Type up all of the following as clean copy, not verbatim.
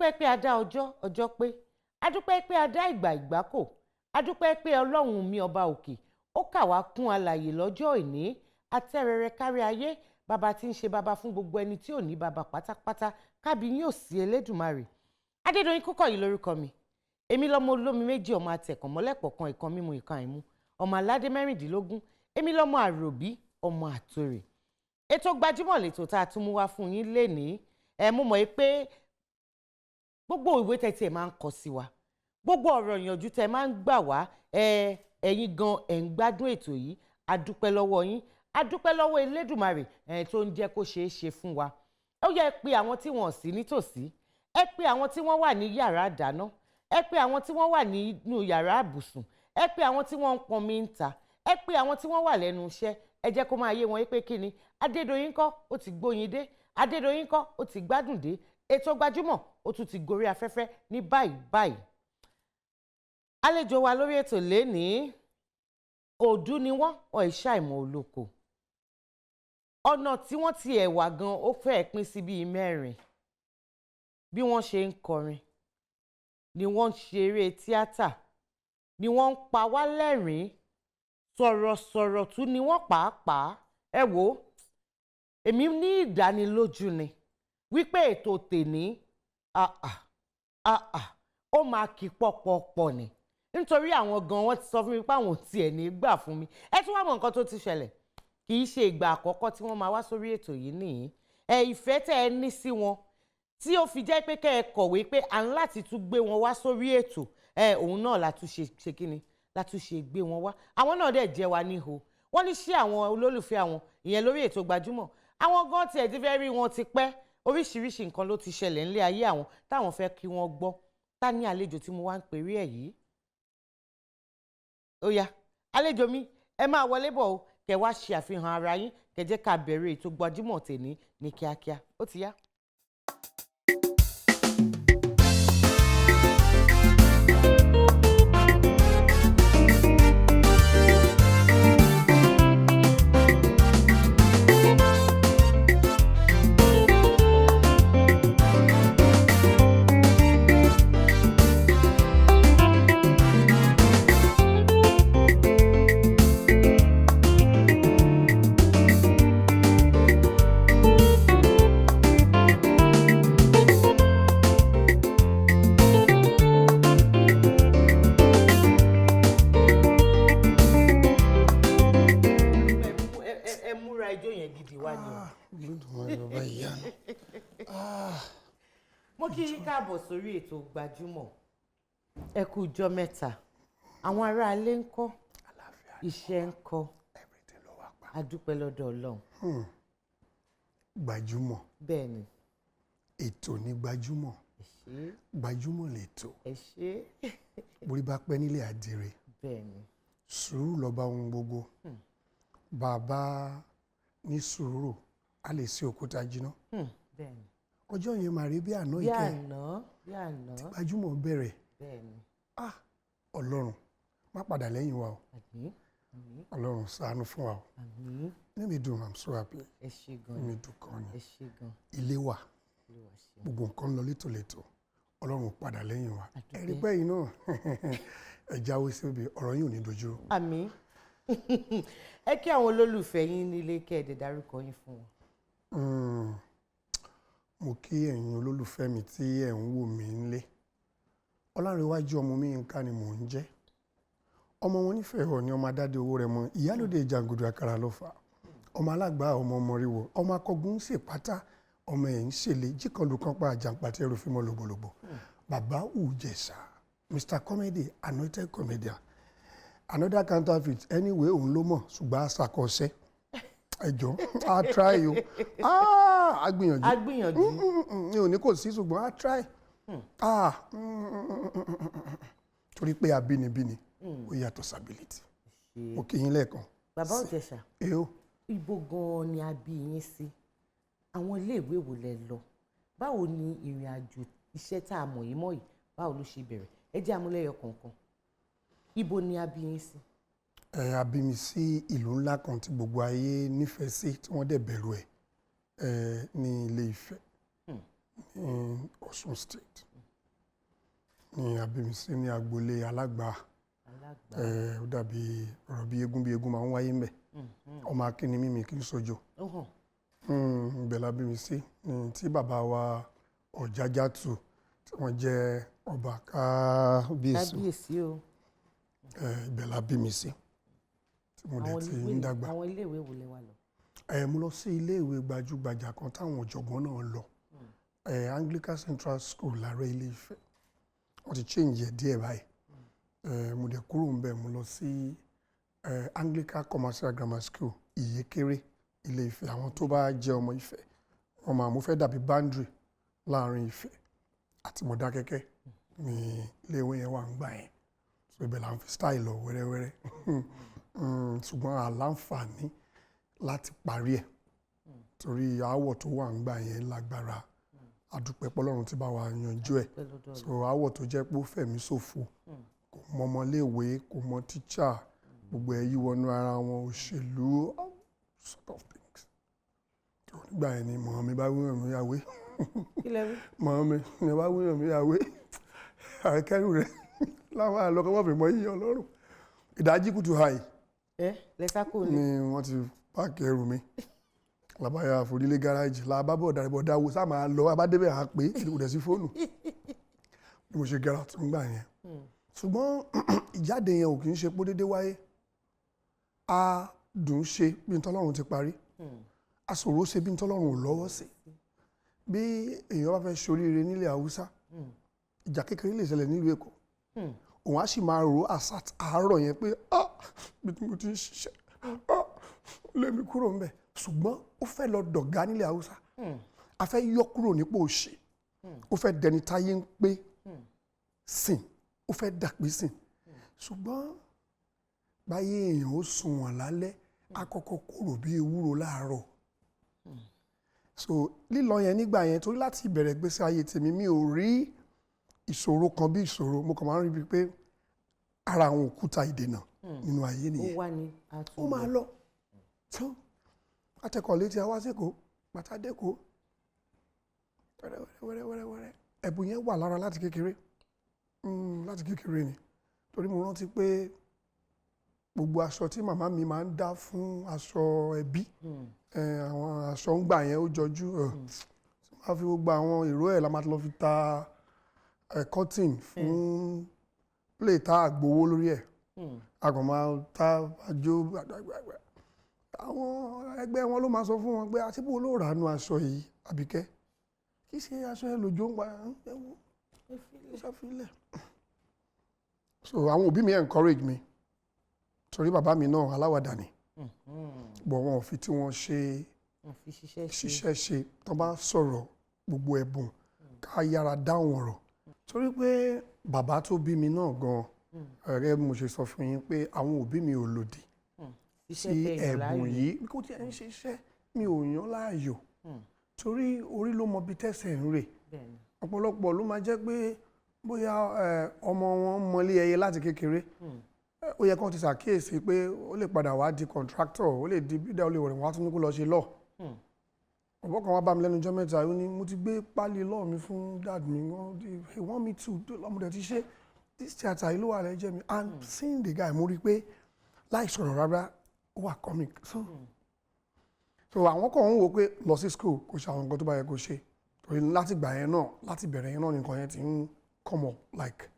adúpẹ́ pé a dá ọjọ́ pé adúpẹ́ pé a dá ìgbà kò adúpẹ́ pé Ọlọ́run mi ọba òkè ó kà wá kún alààyè lọ́jọ́ ìní atẹ́rẹrẹ kárí ayé bàbá tí ń ṣe bàbá fún gbogbo ẹni tí ò ní bàbá pátápátá kábí yóò sí Elédùmarè. Adédoyin Kúkọ̀yí lórúkọ mi èmi lọ́mọ olómi méjì ọmọ àtẹ̀kàn mọ́lẹ́pọ̀ kan ìkan mímu ìkan àìmú ọmọ aládé mẹ́rìndínlógún èmi lọ́mọ àròbí ọmọ àtòrè. Ètò Gbajúmọ̀ lètò tá a tún mú wá fún yín lénìí mo mọ̀ pé gbogbo ìwé tẹ̀tí ẹ̀ máa ń kọ sí wa gbogbo ọ̀rọ̀ ìyànjú tẹ̀ máa ń gbà wá ẹ̀yin gan ẹ̀ ń gbádùn ètò yìí adúpẹ́ lọ́wọ́ yín adúpẹ́ lọ́wọ́ Elédùmarè tó ń jẹ́ kó ṣeé ṣe fún wa. Ó yẹ pé àwọn tí wọ́n sí nítòsí ẹ pé àwọn tí wọ́n wà ní yàrá ìdáná ẹ pé àwọn tí wọ́n wà nínú yàrá àbùsùn ẹ pé àwọn tí wọ́n ń pọnmi ń ta ẹ pé àwọn tí wọ́n wà lẹ́nu iṣẹ́ ẹ jẹ́ kó máa yé wọn pé kí ni Adédoyin kọ́ ó ti gbóyin dé Adédoyin kọ́ ó ti gbádùn dé ètò Gbajúmọ̀ ó tún ti gorí afẹ́fẹ́ ní báyìí. Àlejò wa lórí ètò lénìí òdú ni wọ́n ìṣàìmọ̀ olóko ọ̀nà tí wọ́n ti ẹ̀wà gan ó fẹ́ẹ̀ pín sí bíi mẹ́rin bí wọ́n ṣe ń kọrin ni wọ́n ń ṣeré tíátà ni wọ́n ń pa wá lẹ́rìn-ín sọ̀rọ̀sọ̀rọ̀ tún ni wọ́n pàápàá ẹ wò ó èmi ní ìdánilójú ni wípé ètò tèní ó máa kí pọ̀pọ̀pọ̀ ni nítorí àwọn gan wọ́n ti sọ fún mi pé àwọn tiẹ̀ ní gbà fún mi ẹ tún wá mọ nǹkan tó ti ṣẹlẹ̀ kì í ṣe ìgbà àkọ́kọ́ tí wọ́n máa wá sórí ètò yìí nìyí ìfẹ́ tẹ́ ẹ ní sí wọn tí ó fi jẹ́ pé kẹ́ ẹ kọ̀wé pé à ń láti tún gbé wọn wá sórí ètò òun náà látúnṣe kíni látúnṣe gbé wọn wá àwọn náà dẹ̀ jẹ́ wa níhò wọ́n ní ṣé àwọn olólùfẹ́ àwọn ìyẹn lórí ètò Gbajúmọ̀ àwọn gan tiẹ̀ ti fẹ́ rí wọn ti pẹ́ oríṣiríṣi nǹkan ló ti ṣẹlẹ̀ nílé ayé àwọn táwọn fẹ́ kí wọ́n gbọ́ ta ní àlejò tí mo wá ń pèrè ẹ̀ yìí ó yá àlejò mi ẹ máa wọlé bọ̀ o kẹ wá ṣe àfihàn ara yín kẹ jẹ́ ká bẹ̀rẹ̀ ètò Gbajúmọ̀ tèní ní kíákíá ó ti yá. Mo kí yín káàbọ̀ sórí ètò Gbajúmọ̀ ẹ kú ọjọ́ mẹ́ta àwọn aráalé ń kọ́ iṣẹ́ ń kọ́ adúpẹ́ lọ́dọ̀ Ọlọ́run. Gbajúmọ̀ bẹ́ẹ̀ ni ètò ní Gbajúmọ̀ Gbajúmọ̀ lètò borí bá pẹ́ nílé àdìrẹ bẹ́ẹ̀ ni sùúrù lọ́ba ohun gbogbo bàbá ní sùúrù a lè ṣe òkúta jiná bẹ́ẹ̀ ni ọjọ́ yẹn máa rí bí àná ìkẹ́ tí Gbajúmọ̀ bẹ̀rẹ̀ Ọlọ́run má padà lẹ́yìn wa o Ọlọ́run ṣàánú fún wa o ní mi dùn I'm so happy ní mi dùn kan ni ilé wa gbogbo nǹkan lọ létòlétò Ọlọ́run padà lẹ́yìn wa ẹ̀rí pẹ́ yìí náà ẹ jáwé síbi ọ̀rọ̀ yìí ò ní dojú. Àmín. Ẹ kí àwọn olólùfẹ́ yín nílé kẹ́ẹ̀dẹ̀ dárúkọ yín fún wọn. Mo kí ẹ̀yin olólùfẹ́ mi tí ẹ̀ ń wò mí nílé Ọlárẹ̀wájú ọmọ Omiyinka ni mò ń jẹ́ ọmọ wọn nífẹ̀ẹ́ ọ̀ ní ọmọ Adádé owó rẹ̀ mọ́ ìyálòde ìjàngùdù àkàrà lọ́fà ọmọ alágbà ọmọ mọ̀ríwò ọmọ akọgun ń ṣèpátá ọmọ ẹ̀ ń ṣèlè jíkanlù kan pa àjàǹpàtì ẹrù fímọ́ lògbòlògbò Baba Ijesha Mr. Comedy anointed comedian another counterfeit anyway òun ló mọ̀ ṣùgbọ́n àṣàkọsẹ́ ẹjọ́ a try o a gbìyànjú mi ò ní kò sí ṣùgbọ́n a try torí pé abínibíni ó yàtọ̀ stability mo kí yín lẹ́ẹ̀kan. Baba Ijesha ibo gan-an ni a bí yín sí àwọn iléèwé wo lẹ lọ báwo ni ìrìn àjò iṣẹ́ tá a mọ̀ yìí mọ́ yìí báwo ló ṣe bẹ̀rẹ̀ ẹ jẹ́ àmúlẹ́yọ kọ̀ọ̀kan ibo ni a bí yín sí. A bí mi sí ìlú ńlá kan tí gbogbo ayé nífẹ̀ẹ́ sí tí wọ́n dẹ̀ bẹ̀rù ẹ̀ ní Ilé Ifẹ̀ ní Ọ̀ṣun State ní a bí mi sí ní agboolé Alágbà. Ó dàbí ọ̀rọ̀ bí eégún máa ń wáyé ńbẹ̀. Ọmọ akíní mímì kì í sojo. Ibẹ̀ la bí mi sí ní tí bàbá wa Ọ̀jájátù tí wọ́n jẹ́ ọba kábíyèsí o. Ibẹ̀ la bí mi sí tí mo dẹ̀ ti ń dàgbà. Àwọn iléèwé wo lẹ wà lọ? Mo lọ sí iléèwé gbajúgbajà kan táwọn ọ̀jọ̀gbọ́n náà lọ. Anglican Central School láàárọ̀ Ilé-Ifẹ̀. Wọ́n ti change ẹ̀ díẹ̀ báyìí. Mo dẹ̀ kúrò ń bẹ̀ mo lọ sí Anglican Commercial Grammar School Ìyékéré Ilé-Ifẹ̀. Àwọn tó bá jẹ́ ọmọ Ifẹ̀ wọ́n máa mú fẹ́ dàbí boundary láàrin Ifẹ̀ àti Mọ̀dákẹ́kẹ́ ní iléèwé yẹn wà ń gbà yẹn. So ibẹ̀ là ń fi style lọ wẹ́rẹ́wẹ́rẹ́. Ṣùgbọ́n àláǹfààní láti parí ẹ̀ torí aáwọ̀ tó wà ń gbà yẹn lágbára. Adúpẹ́ p'Ọlọ́run ti bá wa yanjú ẹ̀. So aáwọ̀ tó jẹ́ pé ó fẹ̀mí ṣòfò, kò mọ ọmọléèwé, kò mọ tíṣà, gbogbo ẹ̀ yí wọnú ara wọn, òṣèlú, sort of things. Nígbà yẹn ni mọ̀ mi bá wíyàn mí yàwé. Mọ̀ mi bá wíyàn mí yàwé. Àkẹ́rù rẹ̀ láwọn àlọ́kọ́ wọ́n fi mọ yíyọ Ọlọ́run. Ìdájí kùtù hàì ni wọ́n ti páàkì ẹrù mi. Làbáyà àforílé gáràjì làbábọ̀ dàrẹ́bọ̀dá wo sáà máa lọ abádébẹ̀ à pé ìdíkùdẹ̀ sí fóònù. Bí mo ṣe gẹ́ra tó ń gbà yẹn. Ṣùgbọ́n ìjáde yẹn ò kì í ṣe pé déédéé wáyé. A dùn ṣe bí ntọ́lọ́run ti parí. A ṣòro ṣe bí ntọ́lọ́run ò lọ́wọ́ sí. Bí èèyàn bá fẹ́ ṣoríire nílẹ̀ Haúsá, ìjà kékeré lè ṣẹlẹ̀ nílùú Èkó. Òun á sì máa rò àárọ̀ yẹn pé bí mo ti ń ṣiṣẹ́ lé mi kúrò ńbẹ̀. Ṣùgbọ́n ó fẹ́ lọ dọ̀gá nílẹ̀ Haúsá. A fẹ́ yọ kúrò nípò òṣì. Ó fẹ́ dẹni táyé ń pé sìn. Ó fẹ́ dàpé sìn. Ṣùgbọ́n báyé èèyàn ó sunwọ̀n lálẹ́, àkọ́kọ́ kúrò bí ewúro láàárọ̀. So lílọ yẹn nígbà yẹn torí láti ìbẹ̀rẹ̀ ìgbésí ayé tèmi mi ò rí ìṣòro kan bí ìṣòro. Mo kàn máa ń rí bíi pé ara àwọn òkúta ìdènà nínú ayé nìyẹn. Ó máa lọ. Atẹ́kọ̀ọ́ létí àwa sẹ́kọ̀ọ́ bàtà dẹ́kọ̀ọ́ wẹ́rẹ́wẹ́rẹ́. Ẹ̀bùn yẹn wà lára láti kékeré. Láti kékeré ni. Torí mo rántí pé gbogbo aṣọ tí màmá mi máa ń dá fún aṣọ ẹbí, àwọn aṣọ ń gbà yẹn ó jọjú. Máa fi gbogbo àwọn ìró ẹ̀ la máa lọ fi ta cotton fún play tá àgbowó lórí ẹ̀. A kàn máa ta àjò àgbàgbà. Àwọn ẹgbẹ́ wọn ló máa sọ fún wọn pé àti bó ló rà nú aṣọ yìí Àbíkẹ́. Kì í ṣe aṣọ ẹ lòjó ń pa ẹ̀wọ̀n ṣàfilẹ̀. So àwọn òbí mi encourage mi torí bàbá mi náà aláwàdà ni. Bọ̀ wọn ò fi tí wọ́n ṣe ṣiṣẹ́ ṣe tó bá sọ̀rọ̀ gbogbo ẹ̀bùn ká yára dáhùn ọ̀rọ̀. Torí pé bàbá tó bí mi náà gan-an, gẹ́gẹ́ bí mo ṣe sọ fún yín pé àwọn òbí mi ò lòdì sí ẹ̀bùn yìí. Kò tí ẹ̀ ń ṣiṣẹ́ mi ò yàn láàyò. Torí orí ló mọ bí tẹ́sẹ̀ ń rè. Ọ̀pọ̀lọpọ̀ ló máa jẹ́ pé bóyá ọmọ wọn mọlé ẹyẹ láti kékeré. Ó yẹ kó ti ṣàkíyèsí pé ó lè padà wá di contractor, ó lè di bídà, ó lè wọ̀rẹ̀ wá tún ní kó lọ ṣe law. Ọ̀pọ̀ kan wá bá mi lẹ́nu ọjọ́ mẹ́ta, ó ní mo ti gbé pálí law mi fún dad mi, he want me to lọ́mọdé ti ṣe this theatre yìí ló wà lẹ́jẹ̀ mi. And seeing the guy mo rí pé láì sọ̀rọ̀ rárá ó wà comic. So àwọn kan ń wo pé lọ sí school kò ṣe àwọn nǹkan tó bá yẹ kó ṣe. Torí láti gbà yẹn náà, láti bẹ̀rẹ̀ yẹn náà nìkan yẹn ti ń come up like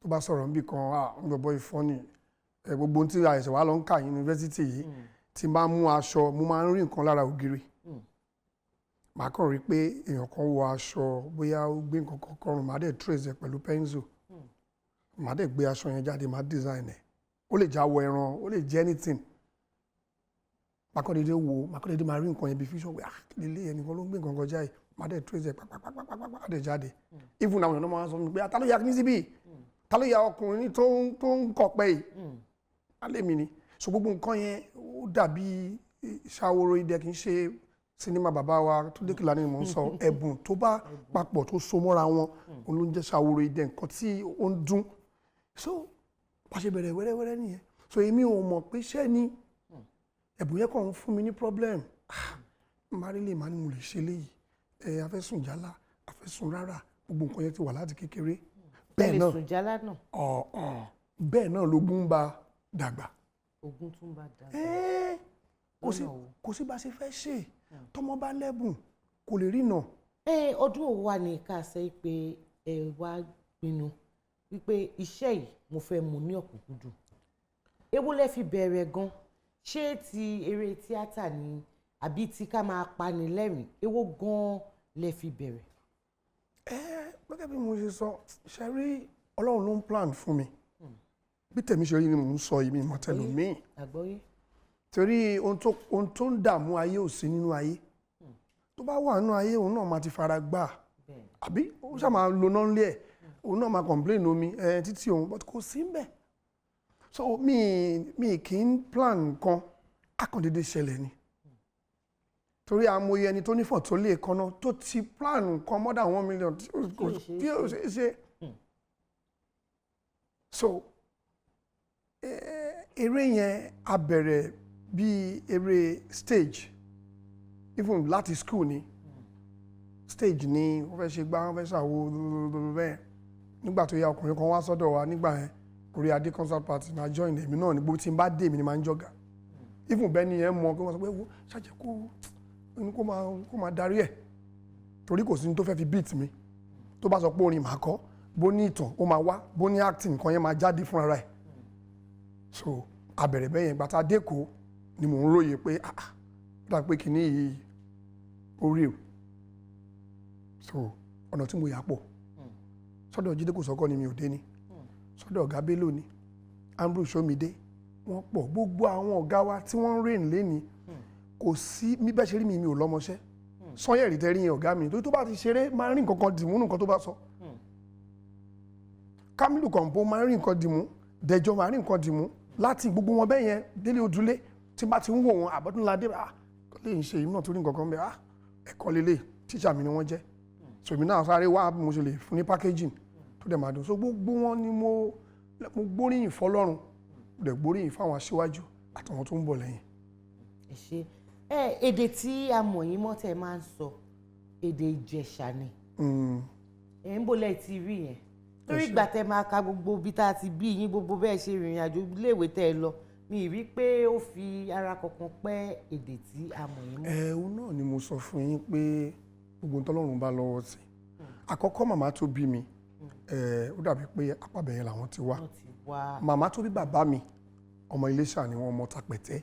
tó bá sọ̀rọ̀ níbì kan ń gbọ́ ìfọ́nì. Gbogbo tí àìsàn wa lọ ń kà yunifásitì yìí tí n bá mú aṣọ mo máa ń rí nǹkan lára ògiri. Màá kàn rí pé èèyàn kan wọ aṣọ bóyá ó gbé nǹkan kan kọrùn, màá dẹ̀ trace ẹ̀ pẹ̀lú pencil. Màá dẹ̀ gbé aṣọ yẹn jáde, màá design ẹ̀. Ó lè jáwọ́ ẹran, ó lè jẹ́ anything. Màá kàn dédé wo, màá kàn dédé máa rí nǹkan yẹn bí fíṣọ̀ pé lílé ẹnìkan ló ń gbé nǹkan kan jáde. Màá dẹ̀ trace ẹ̀ pàpàpàpàpàpà dẹ̀ jáde. Even àwọn èèyàn máa ń sọ fún mi pé ta ló ya kí ní síbí? Ta ló ya ọkùnrin tó ń kọ̀pẹ́ yìí? Alẹ́ mi ni. So gbogbo nǹkan yẹn ó dàbí Ṣàwòrò Idẹ kì í ṣe sinimá bàbá wa tó dé kìlá ni mò ń sọ. Ẹ̀bùn tó bá papọ̀ tó so mọ́ra wọn òun ló ń jẹ́ Ṣàwòrò Idẹ, nǹkan tí ó ń dún. So bá ṣe bẹ̀rẹ̀ wẹ́rẹ́wẹ́rẹ́ nìyẹn. So èmi ò mọ̀ pé ṣẹ́ ni ẹ̀bùn yẹn kàn ń fún mi ní problem. Màá rí lè máa ní mo lè ṣe léyìí. A fẹ́ sùn jálá, a fẹ́ sùn rárá, gbogbo nǹkan yẹn ti wà láti kékeré. bẹ́ẹ̀ náà sùn jálá náà. bẹ́ẹ̀ náà lógún ń bá dàgbà. Ogún tún bá dàgbà. kò sí bá ṣe fẹ́ ṣe tọmọ bá lẹ́bùn kò lè rí nà. ọdún òwò wa ní ká ṣe pé ẹ wá pinnu wípé iṣẹ́ yìí mo fẹ́ mú ní ọ̀kúnkúndùn. Èwo lẹ fi bẹ̀rẹ̀ gan? Ṣé ti eré tíátà ni àbí tí ká máa pani lẹ́rìn? Èwo gan lẹ fi bẹ̀rẹ̀? Gẹ́gẹ́ bí mo ṣe sọ ṣe rí Ọlọ́run ló ń plan fún mi bí tèmi ṣe rí ni mò ń sọ yìí mi mọ̀ tẹlòmíì torí ohun tó ń dààmú ayé ò sí nínú ayé tó bá wà nínú ayé òun náà máa ti fara gbà àbí ó ṣáà máa lo náà lé ẹ̀ òun náà máa complain omi títí òun but kò sí mbẹ̀ so mi kì í plan nǹkan akọ̀dédé ṣẹlẹ̀ ni torí amòye ẹni tó nífọ̀ tó lè kanná tó ti plan nǹkan more than 1 million tí ó ṣe é ṣe so eré yẹn a bẹ̀rẹ̀ bí eré stage even láti school ni stage ni wọ́n fẹ́ ṣe gbá wọ́n fẹ́ ṣàwo bẹ́ẹ̀ nígbà tó yá ọkùnrin kan wá sọ́dọ̀ wa nígbà yẹn orí adé concert party na join èmi náà ní gbogbo tí n bá dé èmi ni máa ń jọ̀gà even bẹ́ẹ̀ ni yẹn mọ̀ kí wọ́n sọ pé wo ṣàjẹ́ kó máa darí ẹ̀ torí kò sí ní tó fẹ́ fi beat mi tó bá sọ pé orin màá kọ́ bó ní ìtàn ó máa wá bó ní acting nǹkan yẹn máa jáde fúnra rẹ̀ so abẹ̀rẹ̀ bẹ́ẹ̀ yẹn gbàtà dẹ́kọ̀ ni mò ń róye pé dá pé kìíní yìí ó rí o so ọ̀nà tí mo yà pọ̀ sọ́dọ̀ Jídé Kòsọ́kọ́ ni mi ò dé ní sọ́dọ̀ ọ̀gá Bello ni Ambrose Somide wọ́n pọ̀ gbogbo àwọn ọ̀gá wa tí wọ́n ń rìn lẹ́ni kò sí mi bẹ́ẹ̀ ṣe rí mi ò lọ́mọṣẹ́ Sanyẹ̀rì tẹ́rí yẹn ọ̀gá mi torí tó bá ti ṣeré máa ń rí nǹkan kan dìmú nǹkan tó bá sọ Kamilu Kọ̀ǹpó máa ń rí nǹkan dìmú Dẹjọ́ máa ń rí nǹkan dìmú láti gbogbo wọn bẹ́ẹ̀ yẹn Délé Odúlé tí bá ti ń wò wọn Àbọ́dúnládé lè ń ṣe èyí náà torí nǹkan kan bẹ́ẹ̀ ẹ̀kọ́ lélẹ̀ tíṣà mi ni wọ́n jẹ́ so èmi náà sáré wá mo ṣe lè fún ní packaging tó dẹ̀ máa dùn so gbogbo wọn ni mo gbóríyìn fọ́lọ́run mo dẹ̀ gbóríyìn fáwọn aṣíwájú àtàwọn tó ń bọ̀ lẹ́yìn. ẹ ṣe èdè tí a mọ̀ yín mọ́ tẹ́ máa ń sọ èdè Ìjẹ̀ṣà ni ẹ̀ ń bolẹ̀ ti rí yẹn torí ìgbà tẹ́ máa ka gbogbo bí tá a ti bí yín gbogbo bẹ́ẹ̀ ṣe rìnrìn àjò iléèwé tẹ́ ẹ lọ mi rí pé ó fi ara kankan pẹ́ èdè tí a mọ̀ yín mọ́. òun náà ni mo sọ fún yín pé gbogbo ntọ́lọ́run bá lọ́wọ́ sí àkọ́kọ́ màmá tó bí mi ó dàbí pé apábẹ̀yẹn làwọn ti wá màmá tó bí bàbá mi ọmọ Iléṣà ni wọ́n mọ Tapẹ̀tẹ́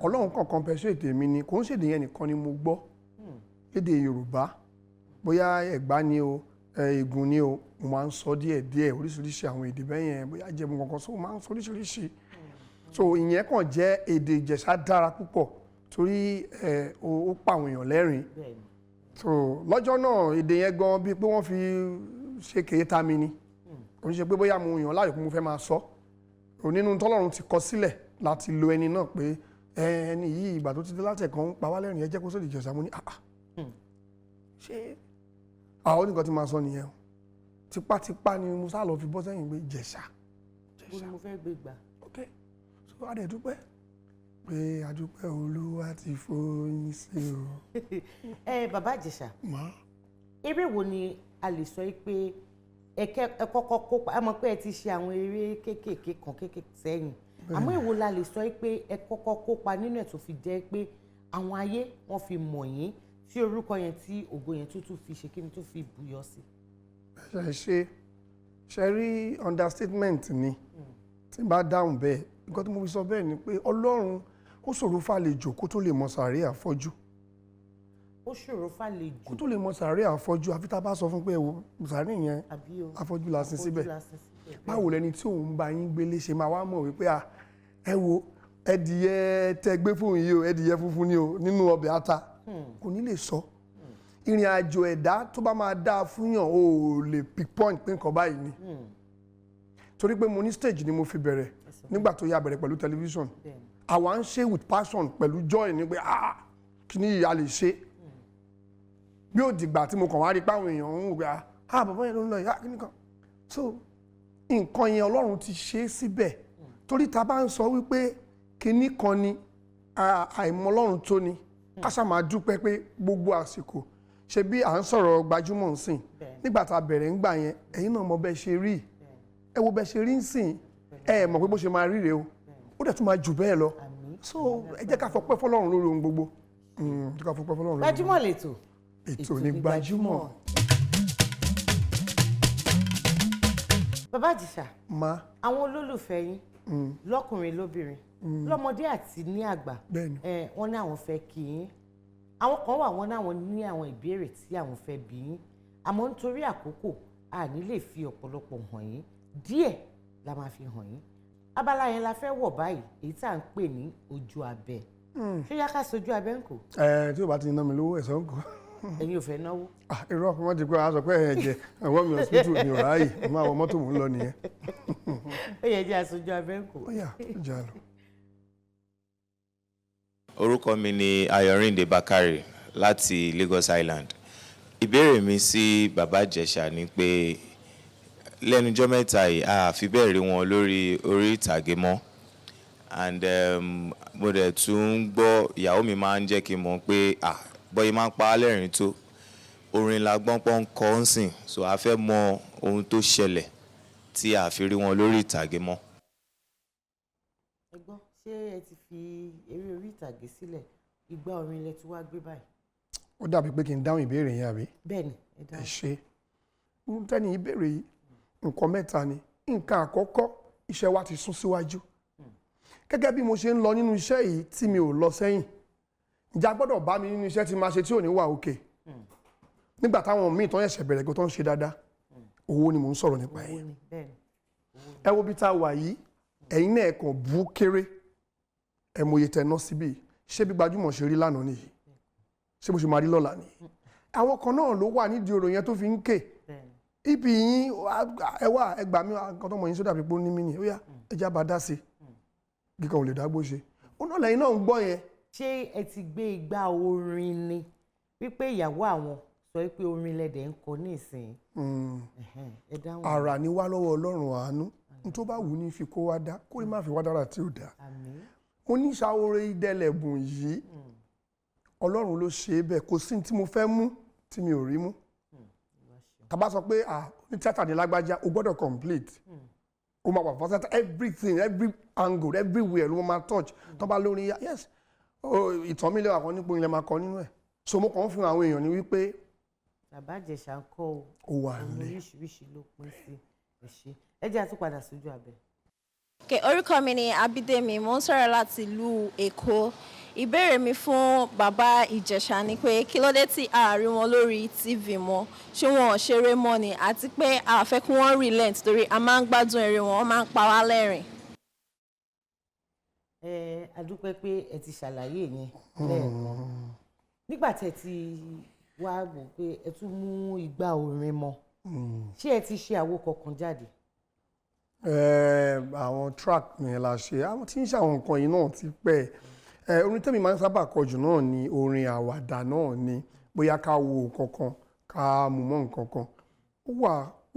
Ọlọ́run kan compensate mi ni kò ń ṣèdè yẹn nìkan ni mo gbọ́ lédè Yorùbá bóyá Ẹ̀gbá ni o Ègùn ni o mo máa ń sọ díẹ̀ oríṣiríṣi àwọn èdè bẹ́ẹ̀ yẹn bóyá Jẹ̀bú kankan so mo máa ń sọ oríṣiríṣi so ìyẹn kàn jẹ́ èdè Ìjẹ̀ṣà dára púpọ̀ torí ó pa àwọn èèyàn lẹ́rìn so lọ́jọ́ náà èdè yẹn gan bíi pé wọ́n fi ṣe kéétà mi ni kò ní ṣe pé bóyá mo yàn láàyò pé mo fẹ́ máa sọ nínú tọ́lọ́run ti kọ sílẹ̀ láti lo ẹni náà pé ẹni yìí ìgbà tó ti dé láti ẹ̀kan ń pa wá lẹ́rìn ẹ jẹ́ kó sódì Ìjẹ̀ṣà mo ní ṣé àwọn oníkan tí máa sọ nìyẹn tipátipá ni mo sá lọ fi bọ́ sẹ́yìn pé Ìjẹ̀ṣà. mo fẹ́ gbé gbà. ok so a dẹ̀ dúpẹ́ pé adúpẹ́ Olúwa ti fóyín sí o. Bàbá Ìjẹ̀ṣà eré wo ni a lè sọ pé ẹ kọ́kọ́ kópa ẹ mọ̀ pé ẹ ti ṣe àwọn eré kéékèèké kan kéékèèké sẹ́yìn àmọ́ èwo la lè sọ pé ẹ kọ́kọ́ kópa nínú ẹ̀ tó fi jẹ́ pé àwọn ayé wọ́n fi mọ̀ yín tí orúkọ yẹn tí ògo yẹn tó fi ṣe kíni tó fi bùyọ sí. ṣe rí understatement ni tí n bá dáhùn bẹ́ẹ̀ nǹkan tí mo fi sọ bẹ́ẹ̀ ni pé Ọlọ́run ó ṣòro fàlejò kó tó lè mọ sàárè àfọ́jú. ó ṣòro fàlejò kó tó lè mọ sàárè àfọ́jú àfi tá a bá sọ fún pé sàárè yẹn àfọ́jú la sin síbẹ̀ báwo lẹni tí òun bá yín gbélé ṣe máa wá mọ̀ wípé ẹ wo ẹdìyẹ tẹ gbé fún yìí o ẹdìyẹ funfun ni o nínú ọbẹ̀ ata kò ní lè sọ ìrìn àjò ẹ̀dá tó bá máa dáa fún yàn ó lè pick point pé nǹkan báyìí ni torí pé mo ní stage ni mo fi bẹ̀rẹ̀ nígbà tó yá bẹ̀rẹ̀ pẹ̀lú television àwa ń ṣe with passion pẹ̀lú joy ni pé kí ni ìyá lè ṣe bí ó dìgbà tí mo kàn wá rí páwọn èèyàn ń wò pé bàbá yẹn ló ń lọ ìyá kí nìkan so nǹkan yẹn Ọlọ́run ti ṣe é síbẹ̀ torí ta bá ń sọ wípé kinní kan ni àìmọ̀ Ọlọ́run tó ni ká ṣáà máa dúpẹ́ pé gbogbo àsìkò ṣe bí à ń sọ̀rọ̀ gbajúmọ̀ nsìn nígbà tá a bẹ̀rẹ̀ ń gbà yẹn ẹ̀yin náà mọ bẹ́ẹ̀ ṣe rí ẹ wo bẹ́ẹ̀ ṣe rí ń sìn ẹ mọ̀ pé bó ṣe máa ríre o ó dẹ̀ tún máa jù bẹ́ẹ̀ lọ so ẹ jẹ́ ká fọpẹ́ fọlọ́run lórí ohun gbogbo ẹ jẹ́ ká fọpẹ́ fọlọ́run lórí ohun gbogbo. Gbajúmọ̀ lètò. Ètò ní Gbajúmọ̀. Baba Ijesha, Ma. àwọn olólùfẹ́ yín lọ́kùnrin lóbìnrin lọ́mọdé àti ní àgbà wọ́n ní àwọn fẹ́ kí yín àwọn kan wà wọ́n náwọn ní àwọn ìbéèrè tí àwọn fẹ́ bi yín àmọ́ nítorí àkókò a ní lè fi ọ̀pọ̀lọpọ̀ hàn yín díẹ̀ la máa fi hàn yín abala yẹn la fẹ́ wọ̀ báyìí èyí tá à ń pè ní ojú abẹ ṣé yá ká sojú abẹ ń kò. Tí o bá ti ná mi lówó ẹ̀sán ń kọ́. Ẹ̀yin ò fẹ́ náwó. Irọ́ ọkùnrin wọn ti pé aṣọ pé ẹ̀jẹ̀ ẹ̀wọ́n mi hospital mi ò ráàyè mo máa wọ mọ́tò mò ń lọ nìyẹn. Ó yẹ jẹ́ aṣojú abẹ́ ń kò. Ó yá jà lọ. Orúkọ mi ni Ayọ̀rìndé Bakare láti Lagos Island. Ìbéèrè mi sí Baba Ijesha ni pé lẹ́nujọ́ mẹ́ta yìí a fi bẹ́ẹ̀ rí wọn lórí orí ìtàgé mọ́ and mo dẹ̀ tún gbọ́ ìyàwó mi máa ń jẹ́ kí n mọ̀ pé bọ́yì máa ń pa á lẹ́rìn tó orin la gbọ́n pọ́n kọ́ ń sìn so a fẹ́ mọ ohun tó ṣẹlẹ̀ tí a fi rí wọn lórí ìtàgé mọ́. Ẹ gbọ́ ṣé ẹ ti fi eré orí ìtàgé sílẹ̀ ìgbà orin ilẹ̀ tí wàá gbé báyìí. Ó dàbí pé kí n dáhùn ìbéèrè yẹn àbí. Bẹ́ẹ̀ni ẹ dáhùn. Ẹ ṣe tẹ́ni ìbéèrè yìí nǹkan mẹ́ta ni nǹkan àkọ́kọ́ iṣẹ́ wa ti sún síwájú gẹ́gẹ́ bí mo ṣe ń lọ nínú iṣẹ́ yìí tí mi ò lọ sẹ́yìn ìjà gbọ́dọ̀ bá mi nínú iṣẹ́ tí máa ṣe tí ò ní wà òkè nígbà táwọn míì tó ń ṣẹ̀ṣẹ̀ bẹ̀rẹ̀ tó ń ṣe dáadáa owó ni mò ń sọ̀rọ̀ nípa ẹ̀yìn ẹ wo bí tá a wà yìí ẹ̀yin náà kàn bú kéré ẹ mòye tẹ̀ná síbí ṣé bí Gbajúmọ̀ ṣe rí lánàá nìyí ṣé bó ṣe máa rí lọ́la nìyí àwọn kan náà ló wà nídìí ọ̀rọ̀ yẹn tó fi ń ké ibi yín ẹ wà ẹ gbà mí nǹkan tó mọ̀ yín sódà pé ó ní mí ni ó yá ẹ já bá dá sí kíkan ò lè dágbó ṣe ó náà lẹ́yìn náà ń gbọ́ yẹn. Ṣé ẹ ti gbé igbá orin ni wípé ìyàwó àwọn sọ pé orin lẹ́dẹ̀ ń kọ ní ìsìn. Àrà ni wá lọ́wọ́ Ọlọ́run àánú n tó bá wù ní fi kó wá dá kó lè má fi wá dára tí ò dá. Oníṣàwòrán ìdẹ́lẹ̀bùn yìí Ọlọ́run ló ṣe é bẹ́ẹ̀ kò sí tí mo fẹ́ mú tí mi ò rí mú. Tàbá sọ pé ní tíátà ní lágbájá o gbọ́dọ̀ complete o máa wà fọ́sẹ́tà everything every angle everywhere ló máa touch tó bá lórí yes ìtàn mi lẹ́wà kan nípo ilẹ̀ máa kọ nínú ẹ̀ so mo kàn ń fi àwọn èèyàn ní wípé. Baba Ijesha ń kọ́ o wà nílé oríṣiríṣi ló pín sí ẹ̀ṣẹ̀ ẹ jẹ́ àtúpadà sójú abẹ. Orúkọ mi ni Abídèmí mo ń sọ̀rọ̀ láti ìlú Èkó. Ìbéèrè mi fún Baba Ijesha ni pé kí ló dé tí a rí wọn lórí TV mọ́ ṣé wọn ò ṣeré mọ́ ni àti pé a fẹ́ kí wọ́n relent torí a máa ń gbádùn eré wọn wọ́n máa ń pa wá lẹ́rìn. A dúpẹ́ pé ẹ ti ṣàlàyé yẹn lẹ́ẹ̀kan nígbà tí ẹ ti wá wò pé ẹ tún mú igbá orin mọ́ ṣé ẹ ti ṣe àwo kankan jáde. Àwọn track yẹn la ṣe àwọn tí ń ṣe àwọn nǹkan yìí náà ti pẹ́ orin tẹ́mi máa ń sábà kọ jù náà ni orin àwàdà náà ni bóyá ká wo nǹkankan ká mú mọ́ nǹkankan ó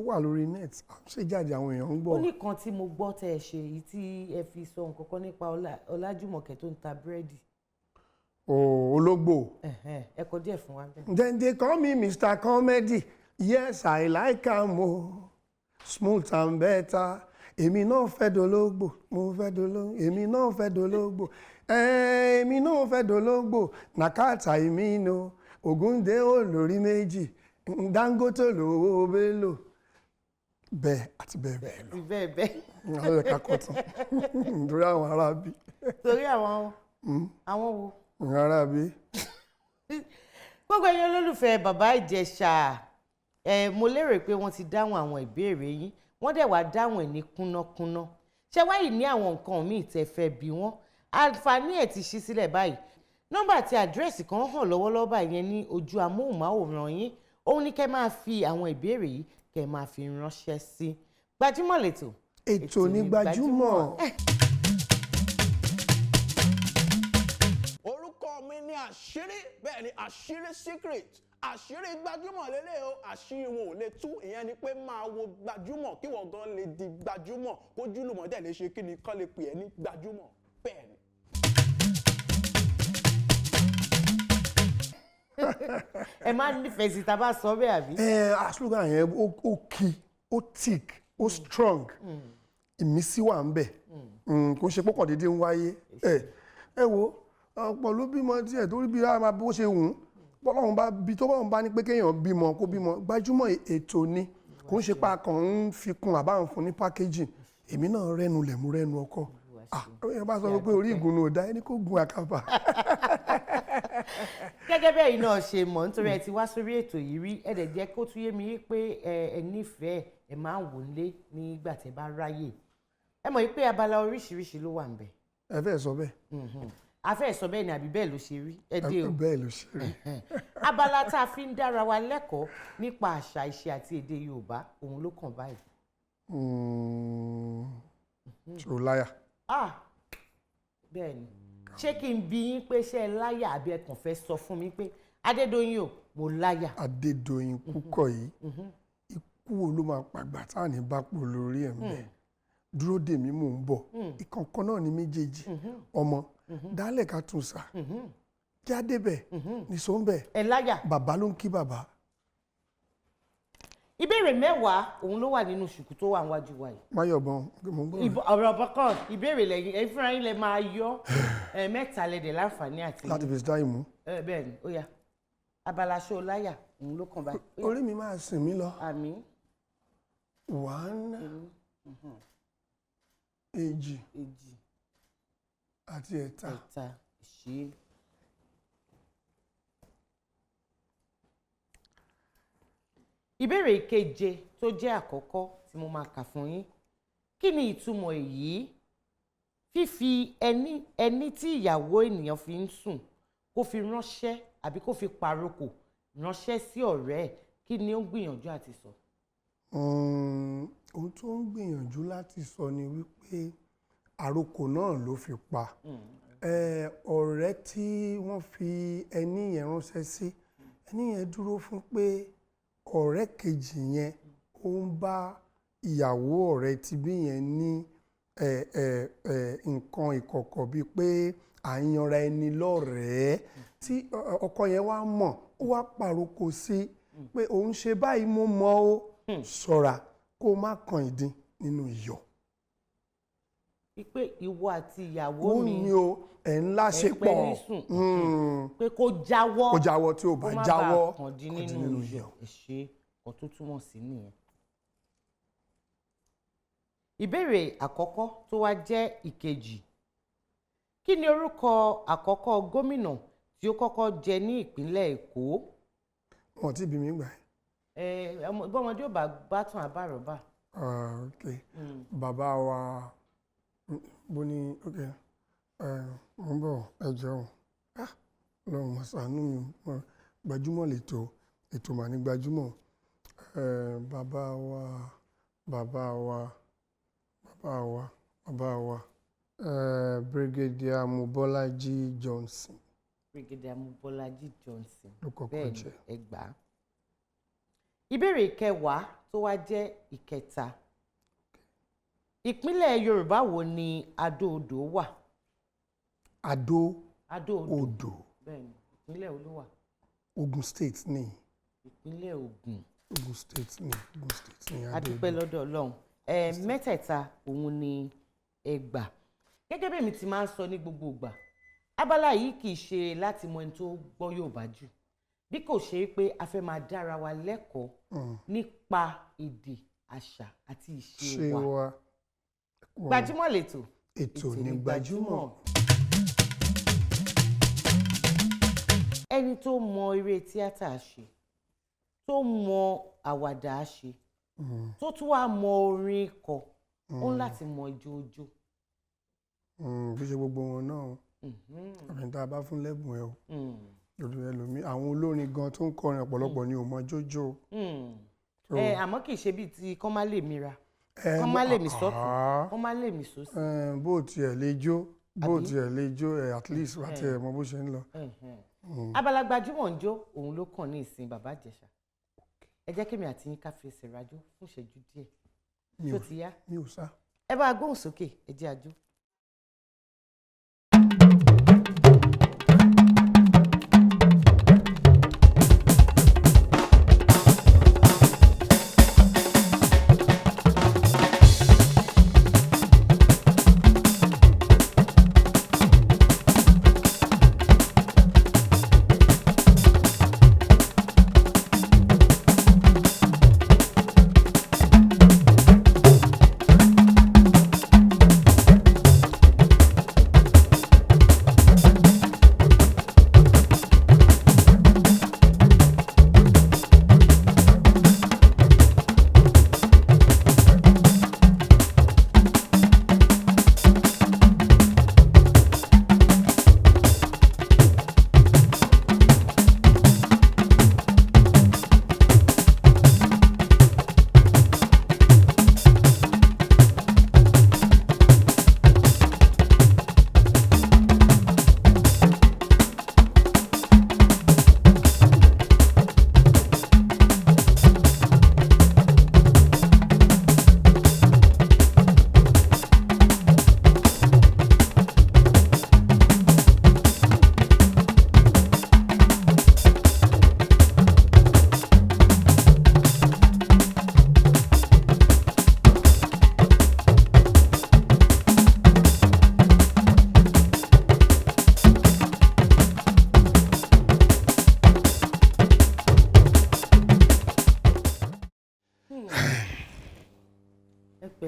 wà lórí net ṣé jáde àwọn èèyàn ń gbọ́. ó ní kan tí mo gbọ́ tẹ́ ẹ ṣe èyí tí ẹ fi sọ nǹkankan nípa Ọlájùmọ̀kẹ́ tó ń ta búrẹ́dì. Ológbò. Ẹ kọ díẹ̀ fún wa bẹ́ẹ̀. Then they call me Mr. Comedy yes I like am o smooth and better èmi náà fẹ́ dológbò mo fẹ́ dológbò èmi náà fẹ́ dológbò èmi náà fẹ́ dológbò nàkàtà èmi no Ògúndé olórí méjì Dangote lówó Bello bẹ́ẹ̀ àti bẹ́ẹ̀ bẹ́ẹ̀ lọ. bẹ́ẹ̀ bẹ́ẹ̀. àwọn ẹ̀ka kọ̀tún nítorí àwọn arábí. torí àwọn wo. arábí. gbogbo ẹ̀yin olólùfẹ́ Baba Ijesha mo lérò pé wọ́n ti dáhùn àwọn ìbéèrè yín wọ́n dẹ̀ wá dáhùn ẹ̀ ní kúnnákúnná ṣé wáyé ní àwọn nǹkan míì tẹ́ fẹ́ bí wọ́n àǹfààní ẹ̀ ti ṣí sílẹ̀ báyìí nọ́mbà àti àdírẹ́sì kan hàn lọ́wọ́lọ́wọ́ báyìí yẹn ní ojú amóhùnmáwòrán yín òun ni kẹ́ máa fi àwọn ìbéèrè yìí kẹ́ máa fi ránṣẹ́ sí Gbajúmọ̀ lẹ́tọ̀. Ètò ní Gbajúmọ̀. Orúkọ mi ní àṣírí bẹ́ẹ̀ ni àṣírí secret àṣírí Gbajúmọ̀ lélẹ̀ o àṣírí wọn ò lè tú ìyẹn ni pé máa wo Gbajúmọ̀ kí wọ́n gan lè di Gbajúmọ̀ kójúlùmọ̀ dẹ̀ lè ṣe kí ni kán lè pè é ní Gbajúmọ̀ bẹ́ẹ̀ ni. ẹ máa nífẹ̀ẹ́ sí tá a bá sọ bẹ́ẹ̀ àbí. slogan yẹn ó key ó thick ó strong ìmísí wà ń bẹ̀ kò ń ṣe pọ́pọ̀ déédéé ń wáyé ẹ wo ọ̀pọ̀ ló bímọ tiẹ̀ torí bí ara bó ṣe wù ú bọ́lọ́run bá bí tó bọ́lọ́run bá ní pé kéèyàn bímọ kó bímọ Gbajúmọ̀ ètò ni kò ń ṣe pa kàn ń fi kún àbá ń fún ní packaging èmi náà rẹ́nu lẹ̀ mú rẹ́nu ọkọ ẹ bá sọ pé orí ìgúnnu ò dá ẹni kó gun àkàbà. gẹ́gẹ́ bẹ́ẹ̀ yìí náà ṣe mọ̀ nítorí ẹ ti wá sórí ètò yìí rí ẹ dẹ̀ jẹ́ kó tún yé mi pé ẹ nífẹ̀ẹ́ ẹ máa ń wò lé nígbà tẹ́ bá ráyè ẹ mọ̀ pé abala oríṣiríṣi ló wà ń bẹ̀. ẹ fẹ́ sọ bẹ́ẹ̀. a fẹ́ sọ bẹ́ẹ̀ ni àbí bẹ́ẹ̀ ló ṣe rí ẹ dé o. bẹ́ẹ̀ ló ṣe rí. abala tá a fi ń dára wa lẹ́kọ̀ọ́ nípa àṣà ìṣe àti èdè Yorùbá òun ló kàn báyìí. ṣò láyà. bẹ́ẹ̀ ni ṣé kí n bi yín pé ṣé ẹ láyà àbí ẹ kàn fẹ́ sọ fún mi pé Adédoyin o mo láyà. Adédoyin kúkọ yìí ikú wo ló máa pàgbà tá à ní bá pò lórí ẹ̀ ń bẹ̀ dúró dè mí mò ń bọ̀ ìkọ̀ọ̀kan náà ní méjèèjì ọmọ dálẹ̀ ká tún sà jáde bẹ̀ nìṣó ń bẹ̀ ẹ láyà. bàbá ló ń kí bàbá. ìbéèrè 10 òun ló wà nínú ṣùkú tó wà níwájú wa yìí. máyọ̀bọ̀n mo ń gbọ́. ọ̀rọ̀ bọ́kàn ìbéèrè lẹ́yìn ẹ fúnra yín lẹ máa yọ 3 lẹ́dẹ̀ láǹfààní àti. láti fi dá ìmú. bẹ́ẹ̀ ni ó yá abala ṣó láyà òun ló kàn báyìí. orí mi máa sìn mí lọ. àmín. 1 2 àti 3. ṣe. ìbéèrè 7 tó jẹ́ àkọ́kọ́ tí mo máa kà fún yín kí ni ìtumọ̀ èyí fífi ẹni tí ìyàwó ènìyàn fi ń sùn kó fi ránṣẹ́ àbí kó fi pàrokò ránṣẹ́ sí ọ̀rẹ́ ẹ̀ kí ni ó ń gbìyànjú àti sọ. ohun tó ń gbìyànjú láti sọ ni wípé àrokò náà ló fi pa ọ̀rẹ́ tí wọ́n fi ẹni yẹn ránṣẹ́ sí ẹni yẹn dúró fún pé ọ̀rẹ́ kejì yẹn ó ń bá ìyàwó ọ̀rẹ́ tibí yẹn ní nǹkan ìkọ̀kọ̀ bíi pé à ń yanra ẹni lọ́rẹ̀ẹ́ tí ọkọ yẹn wá mọ̀ ó wá pàrokò sí pé òun ṣe báyìí mo mọ̀ ó ṣọ́ra kó má kan ìdín nínú iyọ̀. pé ìwọ àti ìyàwó mi ó ní o ẹ̀ ńlá ṣe pọ̀ pé kó jáwọ́ tí ò bá jáwọ́ kàn dín nínú iyọ̀ ṣe kan tó túmọ̀ sí nìyẹn. ìbéèrè àkọ́kọ́ tó wá jẹ́ ìkejì kí ni orúkọ àkọ́kọ́ gómìnà tí ó kọ́kọ́ jẹ ní ìpínlẹ̀ Èkó. wọn ti bí mi gbà. bọ́mọdé ò bá bátàn àbárọ̀bà. ok bàbá wa bó ní ok mo ń bọ̀ ẹ jọ̀ọ́ lọ́run mà ṣàánú mi Gbajúmọ̀ lẹ́tọ̀ ètò mà ní Gbajúmọ̀ bàbá wa Brigadier Mobọ́lájí Johnson. Brigadier Mobọ́lájí Johnson ló kọ́kọ́ jẹ́. ẹ gbà á. ìbéèrè 10 tó wá jẹ́ ìkẹta ìpínlẹ̀ Yorùbá wo ni Adó-Odò wà. Adó-Odò. bẹ́ẹ̀ni ìpínlẹ̀ wo ló wà. Ogun State ni. ìpínlẹ̀ Ògùn. Ogun State ni Adó-Odò. a dúpẹ́ lọ́dọ̀ Ọlọ́run mẹ́tẹ̀ẹ̀ta òun ni ẹ gbà gẹ́gẹ́ bí mi ti máa ń sọ ní gbogbo ìgbà abala yìí kì í ṣe láti mọ ẹni tó gbọ́ Yorùbá jù bí kò ṣe pé a fẹ́ máa dára wa lẹ́kọ̀ọ́ nípa èdè àṣà àti ìṣe wa. Gbajúmọ̀ lẹ́tọ̀. ètò ní Gbajúmọ̀. ẹni tó mọ eré tíátà ṣe tó mọ àwàdà ṣe tó tún wá mọ orin kọ ó ń láti mọ ijó ojó. bí ṣe gbogbo wọn náà àmì tá a bá fún lẹ́bùn ẹ o lórí ẹlòmíì àwọn olórin gan tó ń kọrin ọ̀pọ̀lọpọ̀ ni ò mọ jójó. àmọ́ kì í ṣe bíi ti kọ́ má lè mira kọ́ má lè mí sọ́tún kọ́ má lè mí sósì. bó tiẹ̀ lè jó at least wà tiẹ̀ mọ bó ṣe ń lọ. abala Gbajúmọ̀ ń jó òun ló kàn ní ìsìn Bàbá Ìjẹ̀ṣà ẹ jẹ́ kémi àti yín ká fi ẹsẹ̀ rajó fún ìṣẹ́jú díẹ̀ tó ti yá mi ò sá. ẹ bá a gbóhùn sókè ẹ jẹ́ àjò.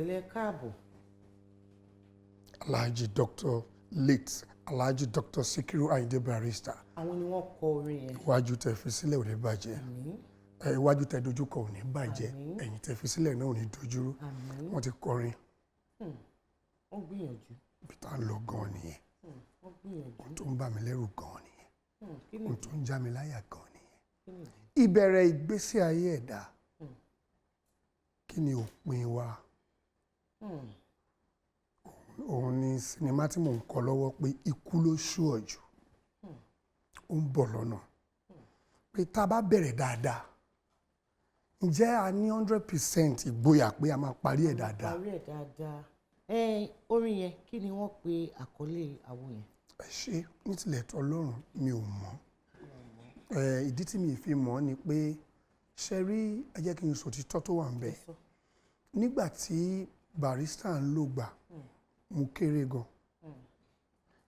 pẹ̀lẹ́ káàbọ̀. Alhaji Dr. late Alhaji Dr. Sikiru Ayinde Barrister. Àwọn ni wọ́n kọ orin yẹn. Iwájú tẹ́ fi sílẹ̀ ò ní bàjẹ́. Iwájú tẹ́ dojúkọ ò ní bàjẹ́. Ẹ̀yìn tẹ́ fi sílẹ̀ náà ò ní dojúrú. Wọ́n ti kọrin. Wọ́n gbìyànjú. Bí tá ń lọ gan nìyẹn. Wọ́n gbìyànjú. Ohun tó ń bà mí lẹ́rù gan nìyẹn. Ohun tó ń já mi láyà gan nìyẹn. Ìbẹ̀rẹ̀ ìgbésí ayé ẹ̀dá. Kí ni òpin wa? Òun ni sinimá tí mò ń kọ lọ́wọ́ pé ikú ló ṣú ọ̀jù. Ó ń bọ̀ lọ́nà. Pé tá a bá bẹ̀rẹ̀ dáadáa, ǹjẹ́ a ní 100% ìgboyà pé a máa parí ẹ̀ dáadáa? Parí ẹ̀ dáadáa. Orin yẹn kí ni wọ́n pe àkọlé àwo yẹn? Ẹ ṣé, ní tilẹ̀ tọ́ lọ́rùn mi ò mọ̀. Ìdí tí mi fi mọ̀ ni pé ṣe rí ẹ jẹ́ kí n sòtítọ́ tó wà ń bẹ̀. Nígbà tí Barrister ń lò gbà, mo kéré gan.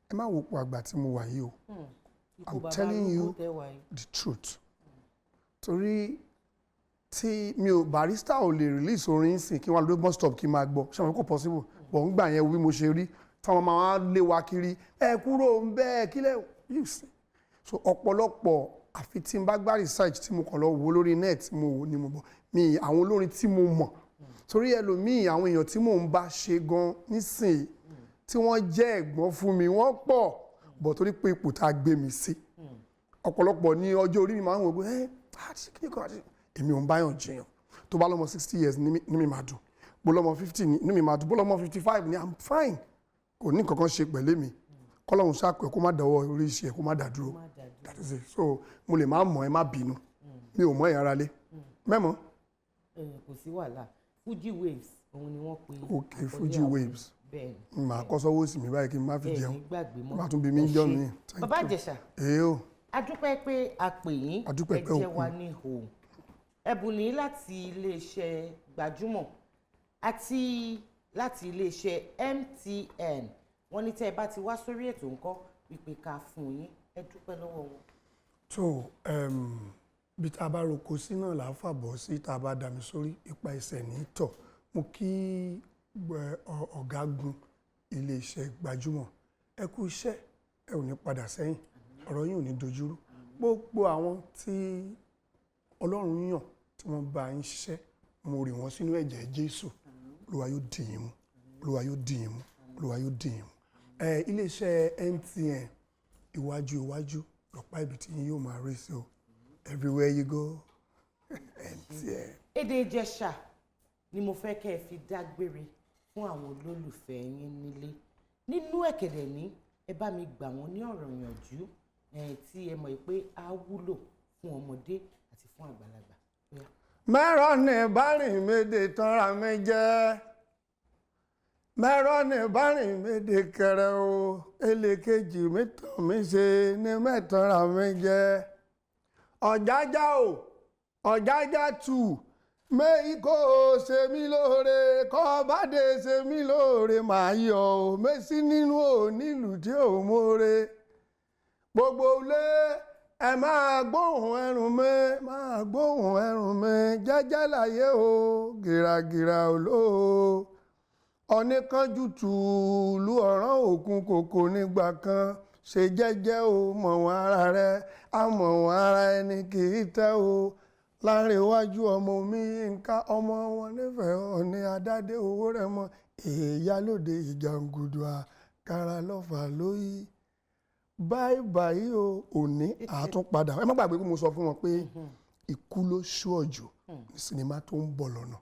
Ẹ má wo po àgbà tí mo wà yìí o. I'm telling you the truth. Torí tí mi ò Barrister ò lè release orin sìn kí wọ́n lọ bus stop kí n máa gbọ́. Ṣé àwọn kò possible? Bọ̀ ń gbà yẹn bí mo ṣe rí táwọn máa lé wa kiri. Ẹ kúrò ń bẹ́ẹ̀ kílẹ̀ you see. So ọ̀pọ̀lọpọ̀ àfi tí n bá gbá research tí mo kàn lọ wo lórí net mo wò ni mo bọ̀. Mi àwọn olórin tí mo mọ̀. Torí ẹlòmíì àwọn èèyàn tí mò ń bá ṣe gan nísìnyí tí wọ́n jẹ́ ẹ̀gbọ́n fún mi wọ́n pọ̀ bọ̀ torí pé ipò tá a gbé mi sí. Ọ̀pọ̀lọpọ̀ ní ọjọ́ orí mi máa ń wò pé èmi ò ń báyàn jiyàn. Tó bá lọ́mọ 60 years ní mi máa dùn. Bó lọ́mọ 50 ní mi máa dùn. Bó lọ́mọ 55 ní I'm fine. Kò ní nǹkan kan ṣe pẹ̀lú mi. Kọ́lọ́hun ṣàkóso kó má dáwọ́ orí iṣẹ́ kó má dá dúró. That is it. So mo lè má mọ̀ ẹ má bínú. Mi ò mọ̀ ẹ̀ ara lé. Mẹ́mọ̀. Kò sí wàhálà. Fuji Waves òun ni wọ́n pe. Okay, Fuji Waves. Bẹ́ẹ̀ni. Màá kọ́ sọ́wọ́ sí mi báyìí kí n má fi jẹun. Bẹ́ẹ̀ni gbàgbé mọ́. Má tún bí mi ń jọ mi. Baba Ijesha. O. A dúpẹ́ pé a pè yín. A dúpẹ́ pé ẹ jẹ́ wa ní ihò. Ẹ̀bùn ní láti iléeṣẹ́ Gbajúmọ̀ àti láti iléeṣẹ́ MTN. Wọ́n ní tẹ́ ẹ bá ti wá sórí ètò ńkọ́ wípé ká fún yín. Ẹ dúpẹ́ lọ́wọ́ wọn. So bí tá a bá roko sí náà là á fàbọ̀ sí tá a bá dà mí sórí ipa ẹsẹ̀ ní tọ̀. Mo kí ọ̀gágun iléeṣẹ́ Gbajúmọ̀. Ẹ kú iṣẹ́, ẹ ò ní padà sẹ́yìn. Ọ̀rọ̀ yín ò ní dojúrú. Gbogbo àwọn tí Ọlọ́run yàn tí wọ́n bá yín ṣiṣẹ́, mo rì wọ́n sínú ẹ̀jẹ̀ Jésù. Olúwa yóò dì yín mú. Olúwa yóò dì yín mú. Olúwa yóò dì yín mú. Iléeṣẹ́ MTN iwájú lọ́pàá ibi tí yín yóò máa rí sí o. Everywhere you go, MTN. Èdè Ìjẹ̀ṣà ni mo fẹ́ kẹ́ ẹ fi dágbére fún àwọn olólùfẹ́ yín nílé. Nínú ẹ̀kẹ̀dẹ̀ ní ẹ bá mi gbà wọ́n ní ọ̀rọ̀ ìyànjú tí ẹ mọ̀ pé á wúlò fún ọmọdé àti fún àgbàlagbà. Mẹ́rọ̀ ní bárìn méde tanra mi jẹ́. Mẹ́rọ̀ ní bárìn méde kẹrẹ o. Èlèkejì mi tàn mí ṣe ní mẹ́tanra mi jẹ́. Ọ̀jájá o, ọ̀jájá tù. Méyí kò ṣe mí lóore, kọ́ bá dé ṣe mí lóore màá yọ̀ o. Mésì nínú ò nílùú tí ò mórè. Gbogbo ilé ẹ máa gbóhùn ẹrù mi, máa gbóhùn ẹrù mi. Jẹ́jẹ́ láyé o, gìràgìrà olóo. Ọ̀nìkanjú tùlú ọ̀ràn òkun kòkò nígbà kan. Ṣe jẹ́jẹ́ o, mọ̀ wọ́n ara rẹ̀, a mọ̀ wọ́n ara ẹni kì í tẹ́ o. Láàrin iwájú ọmọ Omiyinka, ọmọ wọn nífẹ̀ẹ́ Ọọ̀ni Adádé owó rẹ̀ mọ́. Ìyálóde Ìjàngùdù àkàrà lọ́fà lóyí. Báyìí o, òní àtúnpadà. Ẹ má gbàgbé pé mo sọ fún wọn pé ikú ló ṣú ọ̀jù ní sinimá tó ń bọ̀ lọ́nà.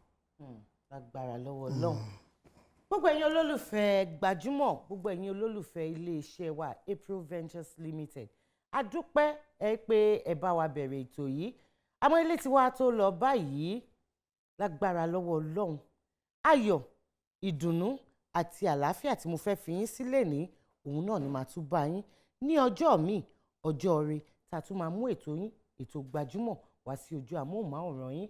Lágbára lọ́wọ́ Ọlọ́run. Gbogbo ẹ̀yin olólùfẹ́ Gbajúmọ̀, gbogbo ẹ̀yin olólùfẹ́ iléeṣẹ́ wa April Ventures Limited. A dúpẹ́ pé ẹ bá wa bẹ̀rẹ̀ ètò yìí. Àmọ́ ilé tí wàá tó lọ báyìí lágbára lọ́wọ́ Ọlọ́run. Ayọ̀, ìdùnnú àti àlàáfíà tí mo fẹ́ fi yín sílẹ̀ ní òun náà ni màá tún bá yín ní ọjọ́ míì, ọjọ́ ire tá a tún máa mú ètò yín, ètò Gbajúmọ̀ wá sí ojú àmóhùnmáwòrán yín.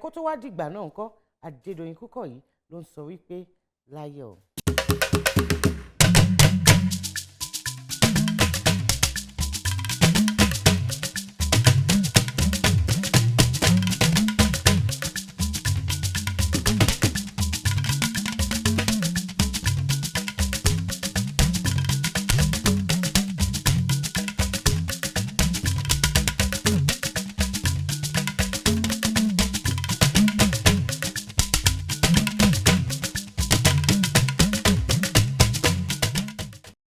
Kó tó wá dìgbà náà ńkọ́, Adédoyin Kúkọ̀yí ló ń sọ wípé láyọ̀.